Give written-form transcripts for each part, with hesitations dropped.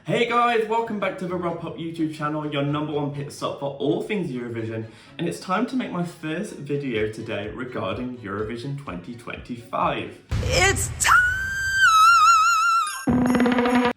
Hey guys, welcome back to the Rob Pop YouTube channel, your #1 pit stop for all things Eurovision, and it's time to make my first video today regarding Eurovision 2025. It's time!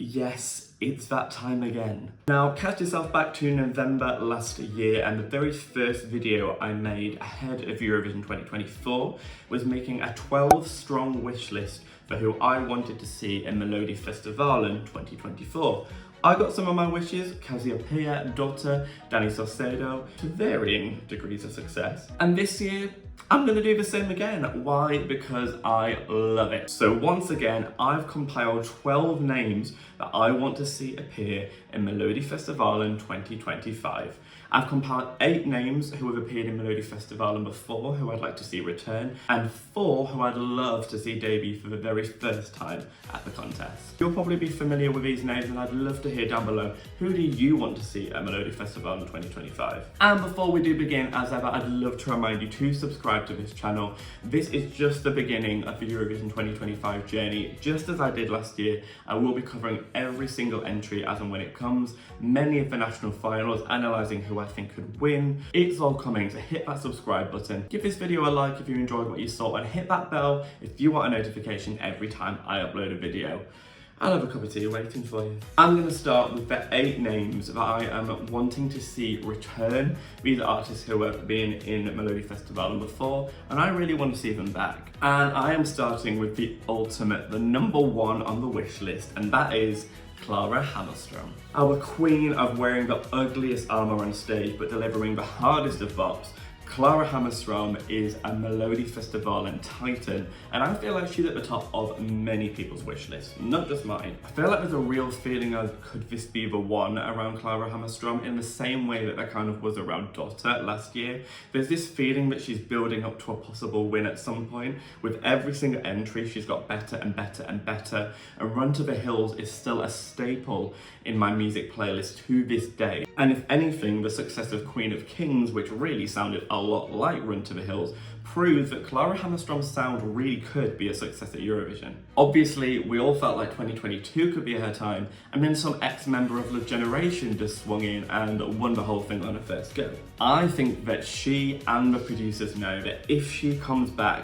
Yes, it's that time again. Now, cast yourself back to November last year, and the very first video I made ahead of Eurovision 2024 was making a 12-strong wish list for who I wanted to see in Melodifestivalen 2024. I got some of my wishes, Cassiopeia, Dotter, Danny Saucedo, to varying degrees of success. And this year, I'm gonna do the same again. Why? Because I love it. So once again, I've compiled 12 names that I want to see appear in Melodifestivalen 2025. I've compiled 8 names who have appeared in Melodifestivalen before, who I'd like to see return, and 4 who I'd love to see debut for the very first time at the contest. You'll probably be familiar with these names, and I'd love to hear down below, who do you want to see at Melodifestivalen 2025? And before we do begin, as ever, I'd love to remind you to subscribe to this channel. This is just the beginning of the Eurovision 2025 journey. Just as I did last year, I will be covering every single entry as and when it comes, many of the national finals, analysing who I think could win. It's all coming, so hit that subscribe button. Give this video a like if you enjoyed what you saw, and hit that bell if you want a notification every time I upload a video. I'll have a cup of tea waiting for you. I'm going to start with the 8 names that I am wanting to see return. These are artists who have been in Melodifestivalen before, and I really want to see them back. And I am starting with the ultimate, the #1 on the wish list, and that is Klara Hammarstrom. Our queen of wearing the ugliest armour on stage but delivering the hardest of bops, Klara Hammarstrom is a Melodifestivalen titan, and I feel like she's at the top of many people's wish lists, not just mine. I feel like there's a real feeling of, could this be the one around Klara Hammarstrom, in the same way that there kind of was around Dotter last year. There's this feeling that she's building up to a possible win at some point. With every single entry, she's got better and better and better, and Run to the Hills is still a staple in my music playlist to this day. And if anything, the success of Queen of Kings, which really sounded a lot like Run to the Hills, proves that Klara Hammarstrom's sound really could be a success at Eurovision. Obviously, we all felt like 2022 could be her time, and then some ex-member of the generation just swung in and won the whole thing on her first go. I think that she and the producers know that if she comes back,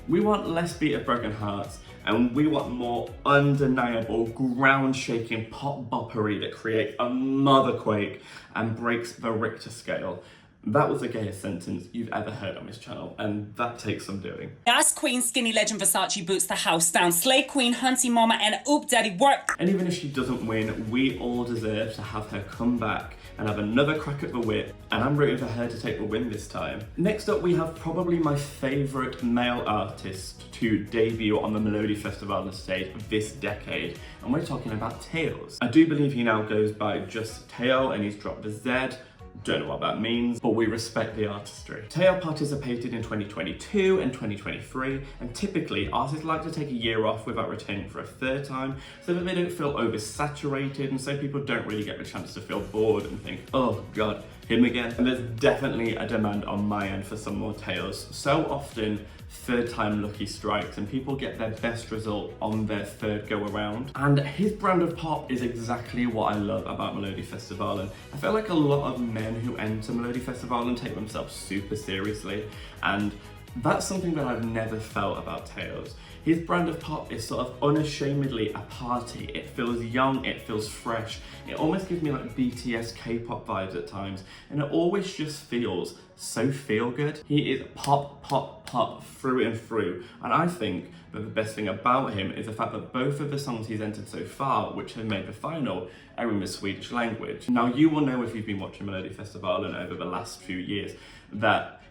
we want less Beat of Broken Hearts, and we want more undeniable, ground-shaking pop boppery that creates a motherquake and breaks the Richter scale. That was the gayest sentence you've ever heard on this channel, and that takes some doing. Ass Queen, Skinny Legend, Versace boots the house down. Slay Queen, Hunty Mama, and Oop Daddy work. And even if she doesn't win, we all deserve to have her come back and have another crack at the whip, and I'm rooting for her to take the win this time. Next up, we have probably my favourite male artist to debut on the Melodifestivalen stage this decade, and we're talking about Theoz. I do believe he now goes by just Theo, and he's dropped the Z. Don't know what that means, but we respect the artistry. Theo participated in 2022 and 2023, and typically artists like to take a year off without returning for a third time, so that they don't feel oversaturated, and so people don't really get the chance to feel bored and think, oh god, him again. And there's definitely a demand on my end for some more Theoz. So often, third time lucky strikes, and people get their best result on their third go around. And his brand of pop is exactly what I love about Melodifestivalen. I feel like a lot of men who enter Melodifestivalen take themselves super seriously, and that's something that I've never felt about Theoz. His brand of pop is sort of unashamedly a party. It feels young, it feels fresh. It almost gives me like BTS K-pop vibes at times, and it always just feels so feel good. He is pop, pop, pop through and through, and I think that the best thing about him is the fact that both of the songs he's entered so far, which have made the final, are in the Swedish language. Now, you will know if you've been watching Melodifestivalen over the last few years that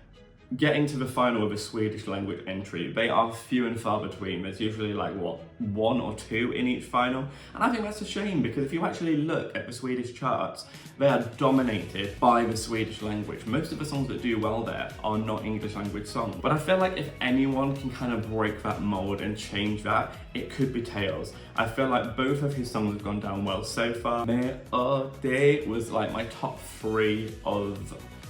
getting to the final with a Swedish language entry, they are few and far between. There's usually like, what, 1 or 2 in each final? And I think that's a shame, because if you actually look at the Swedish charts, they are dominated by the Swedish language. Most of the songs that do well there are not English language songs. But I feel like if anyone can kind of break that mold and change that, it could be Theoz. I feel like both of his songs have gone down well so far. Melody was like my top 3 of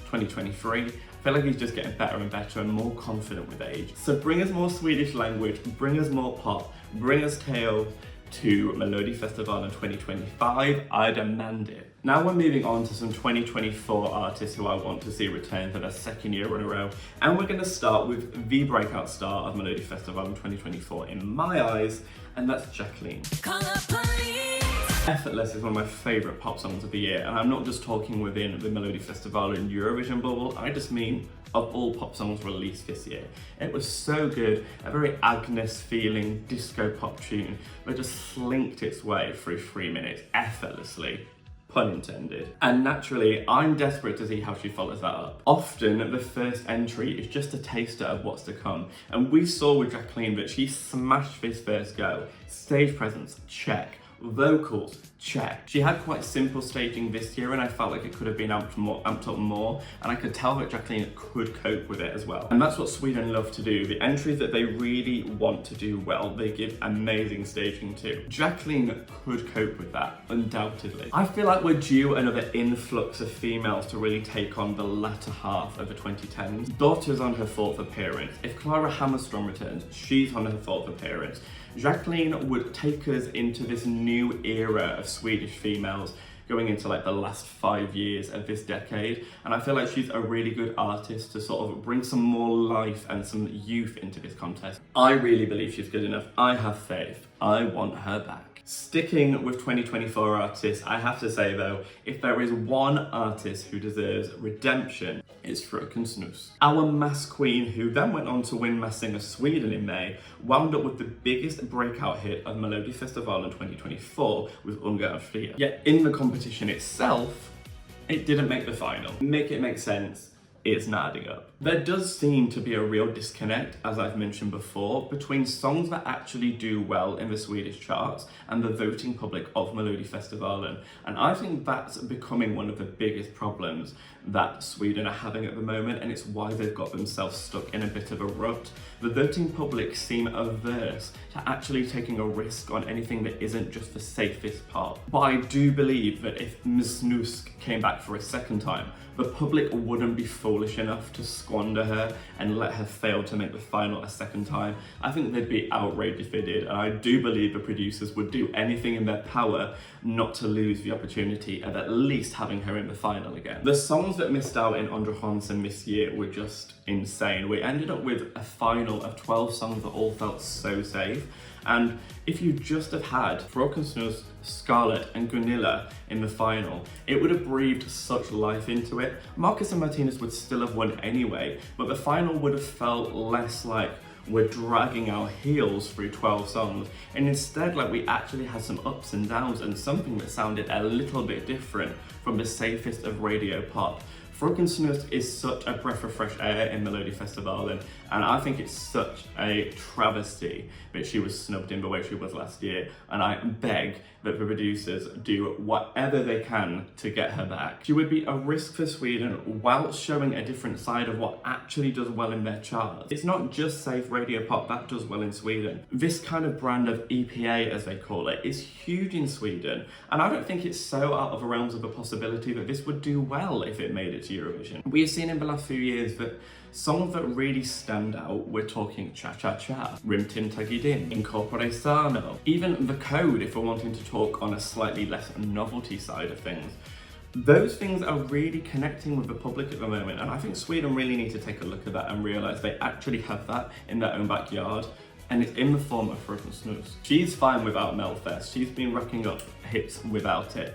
2023. I feel like he's just getting better and better and more confident with age. So bring us more Swedish language, bring us more pop, bring us Theo, to Melodifestivalen 2025. I demand it. Now we're moving on to some 2024 artists who I want to see return for their second year in a row. And we're going to start with the breakout star of Melodifestivalen 2024 in my eyes, and that's Jacqline. Effortless is one of my favourite pop songs of the year, and I'm not just talking within the Melodifestivalen Eurovision bubble, I just mean of all pop songs released this year. It was so good, a very Agnes feeling disco pop tune that just slinked its way through 3 minutes effortlessly. Pun intended. And naturally, I'm desperate to see how she follows that up. Often, the first entry is just a taster of what's to come. And we saw with Jacqline that she smashed this first go. Stage presence, check. Vocals, check. She had quite simple staging this year and I felt like it could have been amped up more, and I could tell that Jacqline could cope with it as well. And that's what Sweden love to do. The entries that they really want to do well, they give amazing staging to. Jacqline could cope with that, undoubtedly. I feel like we're due another influx of females to really take on the latter half of the 2010s. Dotta's on her 4th appearance. If Klara Hammarstrom returns, she's on her 4th appearance. Jacqline would take us into this new era of Swedish females going into like the last 5 years of this decade, and I feel like she's a really good artist to sort of bring some more life and some youth into this contest. I really believe she's good enough. I have faith. I want her back. Sticking with 2024 artists, I have to say though, if there is one artist who deserves redemption, it's Froken Snusk. Our Mass Queen, who then went on to win Mass Singer Sweden in May, wound up with the biggest breakout hit of Melodifestivalen 2024 with Unga och Fria. Yet in the competition itself, it didn't make the final. Make it make sense. It's not adding up. There does seem to be a real disconnect, as I've mentioned before, between songs that actually do well in the Swedish charts and the voting public of Melodifestivalen. And I think that's becoming one of the biggest problems that Sweden are having at the moment, and it's why they've got themselves stuck in a bit of a rut. The voting public seem averse to actually taking a risk on anything that isn't just the safest part. But I do believe that if Ms. Snusk came back for a second time, the public wouldn't be foolish enough to squander her and let her fail to make the final a second time. I think they'd be outraged if they did, and I do believe the producers would do anything in their power not to lose the opportunity of at least having her in the final again. The songs that missed out in Andra Hansen this year were just insane. We ended up with a final of 12 songs that all felt so safe. And if you just have had Froken Snusk, Scarlett and Gunilla in the final, it would have breathed such life into it. Marcus and Martinez would still have won anyway, but the final would have felt less like we're dragging our heels through 12 songs, and instead like we actually had some ups and downs and something that sounded a little bit different from the safest of radio pop. Froken Snusk is such a breath of fresh air in Melodifestivalen, and I think it's such a travesty that she was snubbed in the way she was last year, and I beg that the producers do whatever they can to get her back. She would be a risk for Sweden while showing a different side of what actually does well in their charts. It's not just safe radio pop that does well in Sweden. This kind of brand of EPA, as they call it, is huge in Sweden, and I don't think it's so out of the realms of a possibility that this would do well if it made it to Eurovision. We've seen in the last few years that songs that really stand out, we're talking Cha Cha Cha, Rimtin Tagidin, Incorpore Sano, even The Code if we're wanting to talk on a slightly less novelty side of things. Those things are really connecting with the public at the moment, and I think Sweden really need to take a look at that and realise they actually have that in their own backyard, and it's in the form of Froken Snusk. She's fine without Melfest. She's been racking up hits without it.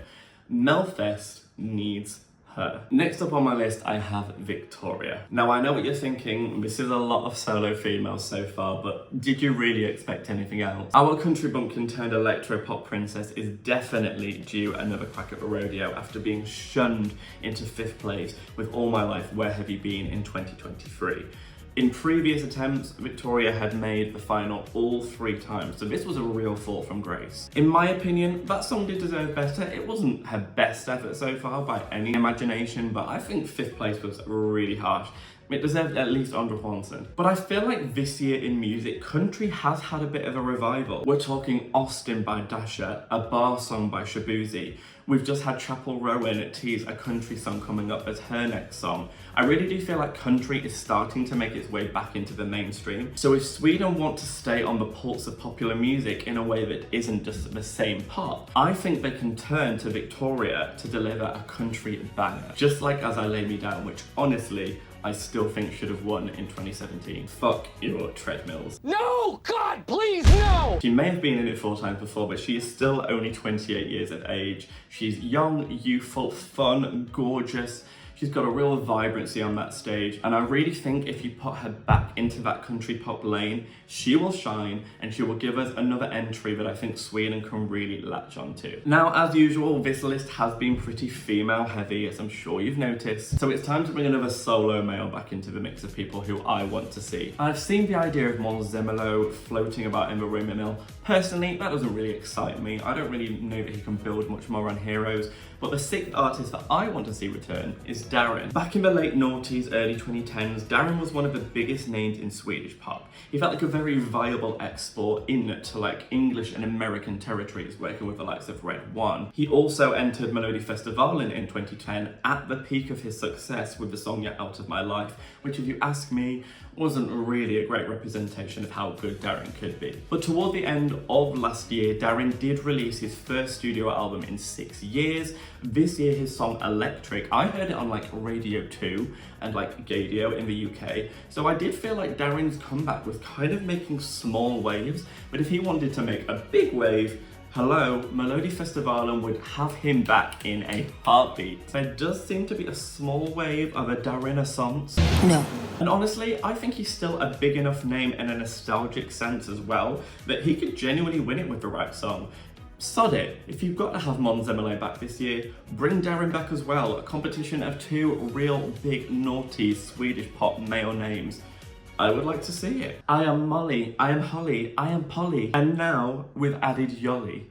Melfest needs her. Next up on my list, I have Wiktoria. Now, I know what you're thinking, this is a lot of solo females so far, but did you really expect anything else? Our country bumpkin turned electro-pop princess is definitely due another crack at the rodeo after being shunned into 5th place with All My Life, Where Have You Been in 2023. In previous attempts, Wiktoria had made the final all 3 times, so this was a real fall from grace. In my opinion, that song did deserve better. It wasn't her best effort so far by any imagination, but I think 5th place was really harsh. It deserved at least Andra Hansen. But I feel like this year in music, country has had a bit of a revival. We're talking Austin by Dasha, a bar song by Shabuzi. We've just had Chapel Rowan tease a country song coming up as her next song. I really do feel like country is starting to make its way back into the mainstream. So if Sweden want to stay on the pulse of popular music in a way that isn't just the same pop, I think they can turn to Wiktoria to deliver a country banger. Just like As I Lay Me Down, which honestly, I still think should have won in 2017. Fuck your treadmills. No! God, please, no! She may have been in it 4 times before, but she is still only 28 years of age. She's young, youthful, fun, gorgeous. She's got a real vibrancy on that stage, and I really think if you put her back into that country pop lane, she will shine and she will give us another entry that I think Sweden can really latch onto. Now, as usual, this list has been pretty female heavy, as I'm sure you've noticed, so it's time to bring another solo male back into the mix of people who I want to see. I've seen the idea of Måns Zelmerlöw floating about in the windmill. Personally, that doesn't really excite me. I don't really know that he can build much more on Heroes, but the 6th artist that I want to see return is Darin. Back in the late noughties, early 2010s, Darin was one of the biggest names in Swedish pop. He felt like a very viable export into like English and American territories, working with the likes of Red One. He also entered Melodifestivalen in 2010 at the peak of his success with the song You're Out of My Life, which if you ask me, wasn't really a great representation of how good Darin could be. But toward the end of last year, Darin did release his first studio album in 6 years. This year, his song Electric, I heard it on like Radio 2 and like Gadio in the UK. So I did feel like Darin's comeback was kind of making small waves, but if he wanted to make a big wave, hello, Melodifestivalen would have him back in a heartbeat. There does seem to be a small wave of a Darin-essence. No. And honestly, I think he's still a big enough name in a nostalgic sense as well, that he could genuinely win it with the right song. Sod it. If you've got to have Måns Zelmerlöw back this year, bring Darin back as well. A competition of 2 real big naughty Swedish pop male names. I would like to see it. I am Molly, I am Holly, I am Polly, and now with added Yoli.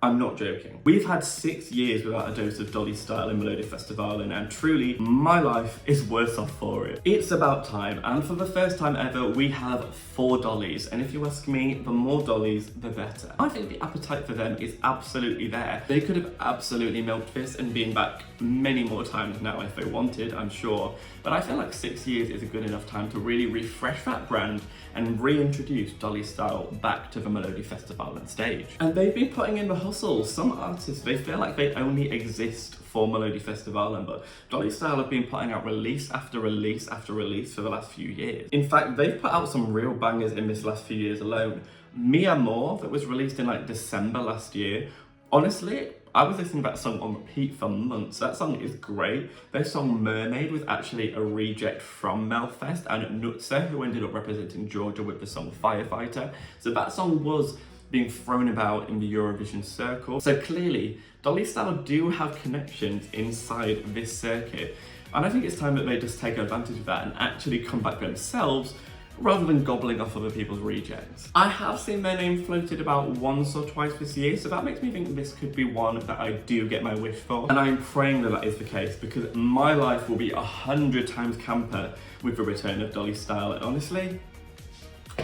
I'm not joking. We've had 6 years without a dose of Dolly Style in Melodifestivalen, and truly, my life is worse off for it. It's about time, and for the first time ever, we have 4 Dollys, and if you ask me, the more Dollys, the better. I think the appetite for them is absolutely there. They could have absolutely milked this and been back many more times now if they wanted, I'm sure, but I feel like 6 years is a good enough time to really refresh that brand and reintroduce Dolly Style back to the Melodifestivalen stage. And they've been putting in the hustle. Some artists, they feel like they only exist for Melodifestivalen, but Dolly Style have been putting out release after release after release for the last few years. In fact, they've put out some real bangers in this last few years alone. Mi Amor, that was released in like December last year, honestly, I was listening to that song on repeat for months. That song is great. Their song Mermaid was actually a reject from Melfest and Nutzer, who ended up representing Georgia with the song Firefighter. So that song was being thrown about in the Eurovision circle. So clearly, Dolly Style do have connections inside this circuit. And I think it's time that they just take advantage of that and actually come back themselves, rather than gobbling off other people's rejects. I have seen their name floated about once or twice this year, so that makes me think this could be one that I do get my wish for. And I'm praying that that is the case, because my life will be 100 times camper with the return of Dolly Style. And honestly,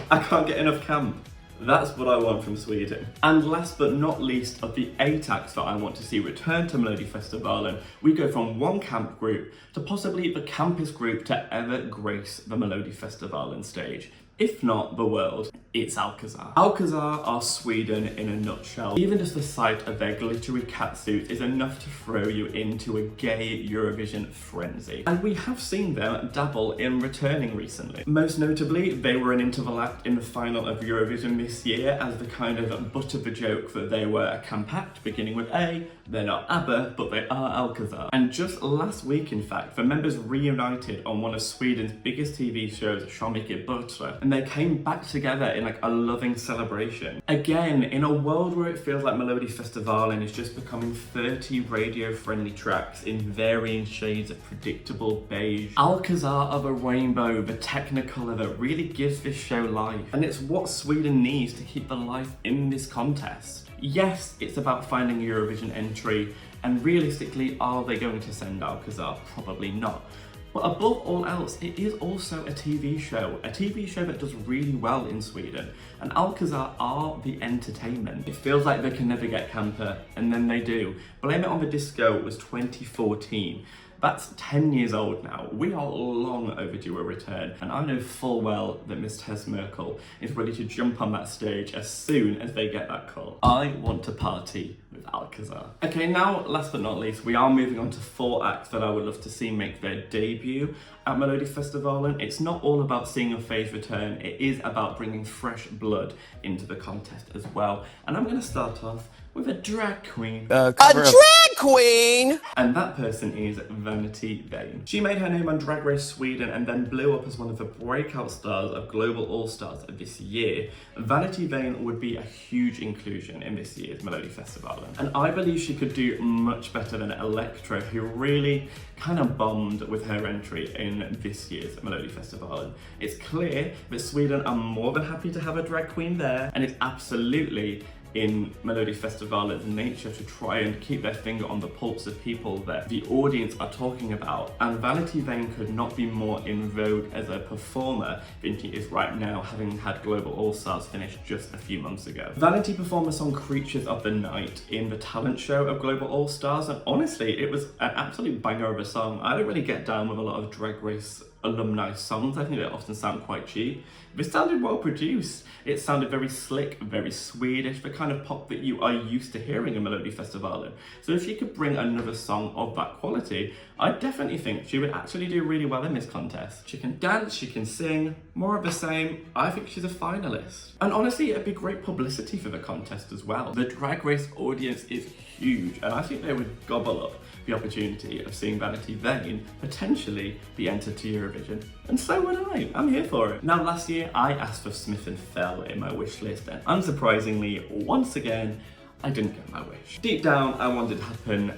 I can't get enough camp. That's what I want from Sweden. And last but not least of the 8 acts that I want to see return to Melodifestivalen, we go from one camp group to possibly the campest group to ever grace the Melodifestivalen stage. If not the world, it's Alcazar. Alcazar are Sweden in a nutshell. Even just the sight of their glittery catsuits is enough to throw you into a gay Eurovision frenzy. And we have seen them dabble in returning recently. Most notably, they were an interval act in the final of Eurovision this year as the kind of butt of the joke that they were a camp act beginning with A. They're not ABBA, but they are Alcazar. And just last week, in fact, the members reunited on one of Sweden's biggest TV shows, Så mycket bättre, and they came back together in like a loving celebration. Again, in a world where it feels like Melodifestivalen is just becoming 30 radio-friendly tracks in varying shades of predictable beige, Alcazar are the rainbow, the technicolor that really gives this show life. And it's what Sweden needs to keep the life in this contest. Yes, it's about finding a Eurovision entry, and realistically, are they going to send Alcazar? Probably not. But above all else, it is also a TV show that does really well in Sweden. And Alcazar are the entertainment. It feels like they can never get camper, and then they do. Blame It on the Disco was 2014. That's 10 years old now. We are long overdue a return, and I know full well that Miss Tess Merkel is ready to jump on that stage as soon as they get that call. I want to party with Alcazar. Okay, now last but not least, we are moving on to 4 acts that I would love to see make their debut at Melodifestivalen. It's not all about seeing your fave return, it is about bringing fresh blood into the contest as well. And I'm gonna start off with a drag queen. A drag queen! And that person is Vanity Vain. She made her name on Drag Race Sweden and then blew up as one of the breakout stars of Global All-Stars this year. Vanity Vain would be a huge inclusion in this year's Melodifestivalen. And I believe she could do much better than Electra, who really kind of bombed with her entry in this year's Melodifestivalen. It's clear that Sweden are more than happy to have a drag queen there, and it's absolutely in Melodifestivalen's nature to try and keep their finger on the pulse of people that the audience are talking about. And Vanity Vain could not be more in vogue as a performer than she is right now, having had Global All-Stars finish just a few months ago. Vanity performed the song Creatures of the Night in the talent show of Global All-Stars, and honestly, it was an absolute banger of a song. I don't really get down with a lot of Drag Race alumni songs. I think they often sound quite cheap. But it sounded well produced. It sounded very slick, very Swedish, the kind of pop that you are used to hearing in Melodifestivalen. So if she could bring another song of that quality, I definitely think she would actually do really well in this contest. She can dance, she can sing, more of the same. I think she's a finalist. And honestly, it'd be great publicity for the contest as well. The Drag Race audience is huge, and I think they would gobble up the opportunity of seeing Vanity Vain potentially be entered to Eurovision. And so would I. I'm here for it. Now, last year I asked for Smith and Fell in my wish list, and unsurprisingly, once again, I didn't get my wish. Deep down, I wanted it to happen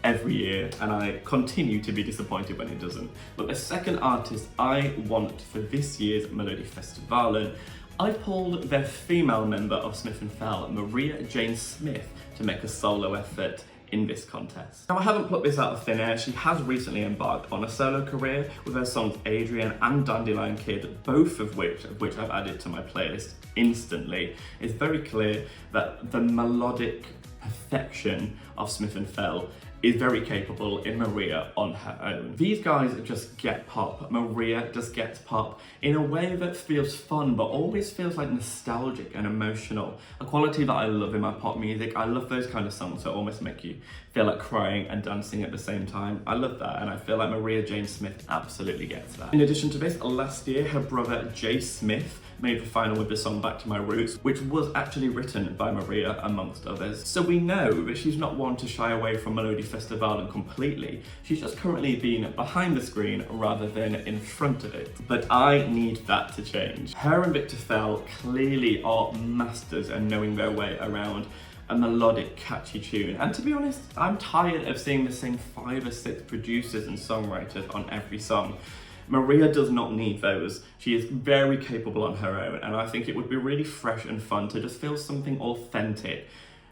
every year, and I continue to be disappointed when it doesn't. But the second artist I want for this year's Melodifestivalen, I pulled their female member of Smith and Fell, Maria Jane Smith, to make a solo effort in this contest. Now, I haven't plucked this out of thin air. She has recently embarked on a solo career with her songs Adrian and Dandelion Kid, both of which I've added to my playlist instantly. It's very clear that the melodic perfection of Smith and Fell is very capable in Maria on her own. These guys just get pop. Maria just gets pop in a way that feels fun, but always feels like nostalgic and emotional. A quality that I love in my pop music. I love those kind of songs that almost make you feel like crying and dancing at the same time. I love that, and I feel like Maria Jane Smith absolutely gets that. In addition to this, last year her brother Jay Smith made the final with the song Back to My Roots, which was actually written by Maria amongst others. So we know that she's not one to shy away from Melodifestivalen completely. She's just currently been behind the screen rather than in front of it. But I need that to change. Her and Victor Fell clearly are masters at knowing their way around a melodic, catchy tune. And to be honest, I'm tired of seeing the same 5 or 6 producers and songwriters on every song. Maria does not need those. She is very capable on her own, and I think it would be really fresh and fun to just feel something authentic.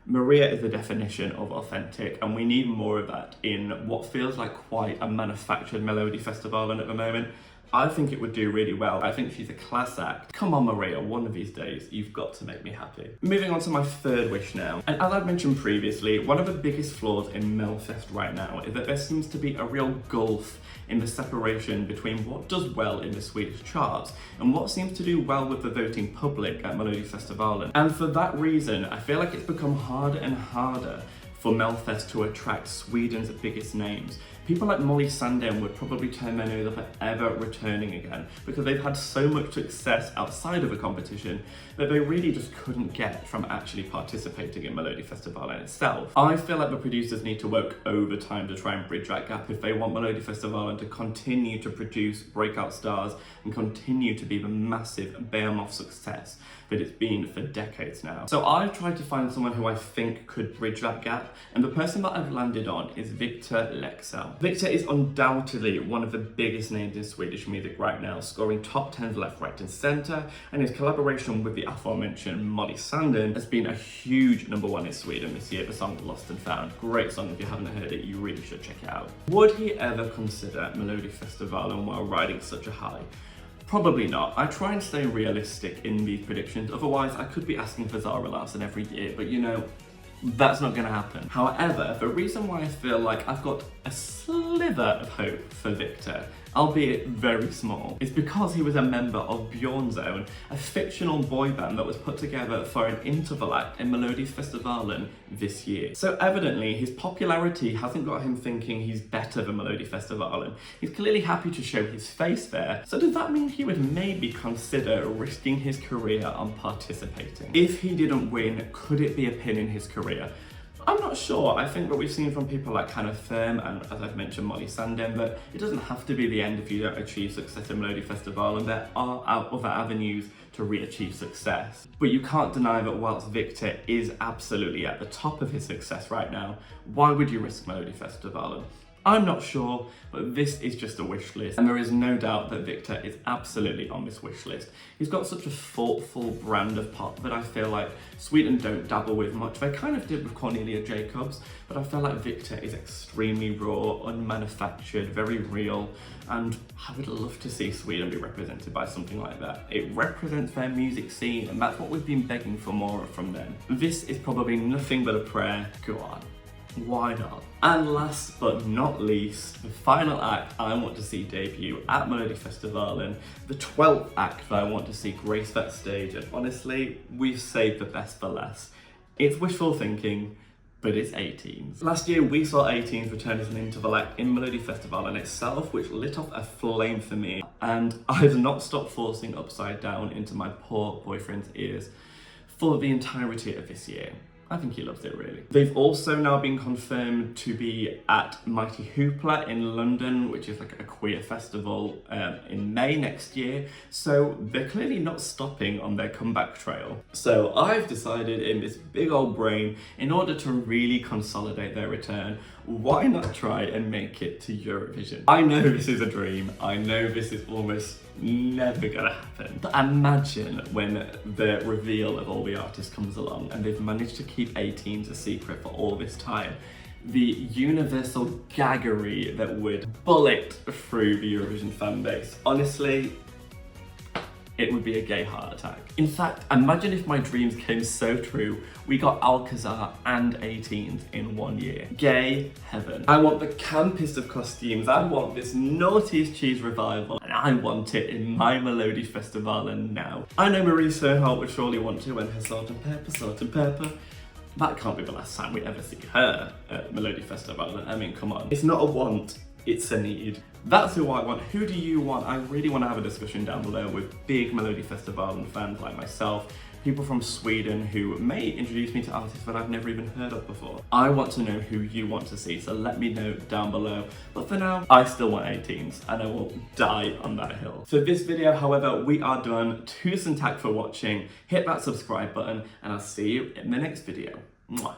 Maria is the definition of authentic, and we need more of that in what feels like quite a manufactured Melodifestivalen at the moment. I think it would do really well. I think she's a class act. Come on, Maria, one of these days, you've got to make me happy. Moving on to my third wish now. And as I've mentioned previously, one of the biggest flaws in Melfest right now is that there seems to be a real gulf in the separation between what does well in the Swedish charts and what seems to do well with the voting public at Melodifestivalen. And for that reason, I feel like it's become harder and harder for Melfest to attract Sweden's biggest names. People like Molly Sandén would probably turn their nose up at ever returning again because they've had so much success outside of the competition that they really just couldn't get from actually participating in Melodifestivalen itself. I feel like the producers need to work overtime to try and bridge that gap if they want Melodifestivalen to continue to produce breakout stars and continue to be the massive behemoth success but it's been for decades now. So I've tried to find someone who I think could bridge that gap, and the person that I've landed on is Leksell. Viktor is undoubtedly one of the biggest names in Swedish music right now, scoring top 10s left, right and centre, and his collaboration with the aforementioned Molly Sandén has been a huge #1 in Sweden this year, the song Lost and Found. Great song. If you haven't heard it, you really should check it out. Would he ever consider Melodifestivalen while riding such a high? Probably not. I try and stay realistic in these predictions, otherwise I could be asking for Zara Larsson every year, but you know, that's not going to happen. However, the reason why I feel like I've got a sliver of hope for Viktor, albeit very small, is because he was a member of Bjornzone, a fictional boy band that was put together for an interval act in Melodifestivalen this year. So evidently, his popularity hasn't got him thinking he's better than Melodifestivalen. He's clearly happy to show his face there. So does that mean he would maybe consider risking his career on participating? If he didn't win, could it be a pin in his career? I'm not sure. I think what we've seen from people like kind of Firm and, as I've mentioned, Molly Sandén, that it doesn't have to be the end if you don't achieve success in Melodifestivalen. There are other avenues to re-achieve success. But you can't deny that whilst Viktor is absolutely at the top of his success right now, why would you risk Melodifestivalen? I'm not sure, but this is just a wish list, and there is no doubt that Viktor is absolutely on this wish list. He's got such a thoughtful brand of pop that I feel like Sweden don't dabble with much. They kind of did with Cornelia Jacobs, but I feel like Viktor is extremely raw, unmanufactured, very real, and I would love to see Sweden be represented by something like that. It represents their music scene, and that's what we've been begging for more of from them. This is probably nothing but a prayer. Go on. Why not? And last but not least, the final act I want to see debut at Melodifestivalen, the 12th act that I want to see grace that stage, and honestly, we've saved the best for last. It's wishful thinking, but it's 18s. Last year we saw 18s return as an interval act in Melodifestivalen itself, which lit off a flame for me, and I've not stopped forcing Upside Down into my poor boyfriend's ears for the entirety of this year. I think he loves it, really. They've also now been confirmed to be at Mighty Hoopla in London, which is like a queer festival in May next year. So they're clearly not stopping on their comeback trail. So I've decided in this big old brain, in order to really consolidate their return, why not try and make it to Eurovision? I know this is a dream. I know this is almost never gonna happen. But imagine when the reveal of all the artists comes along and they've managed to keep 18s a secret for all this time. The universal gaggery that would bullet through the Eurovision fan base. Honestly, it would be a gay heart attack. In fact, imagine if my dreams came so true, we got Alcazar and 18s in 1 year. Gay heaven. I want the campest of costumes, I want this naughtiest cheese revival, and I want it in my Melodifestivalen now. I know Marie Serneholt would surely want to when her Salt and Pepper. That can't be the last time we ever see her at Melodifestivalen. I mean, come on. It's not a want, it's a need. That's who I want. Who do you want? I really want to have a discussion down below with big Melodifestivalen fans like myself, people from Sweden who may introduce me to artists that I've never even heard of before. I want to know who you want to see, so let me know down below. But for now, I still want 18s, and I will die on that hill. For this video, however, we are done. Tusen tack for watching. Hit that subscribe button, and I'll see you in the next video. Mwah.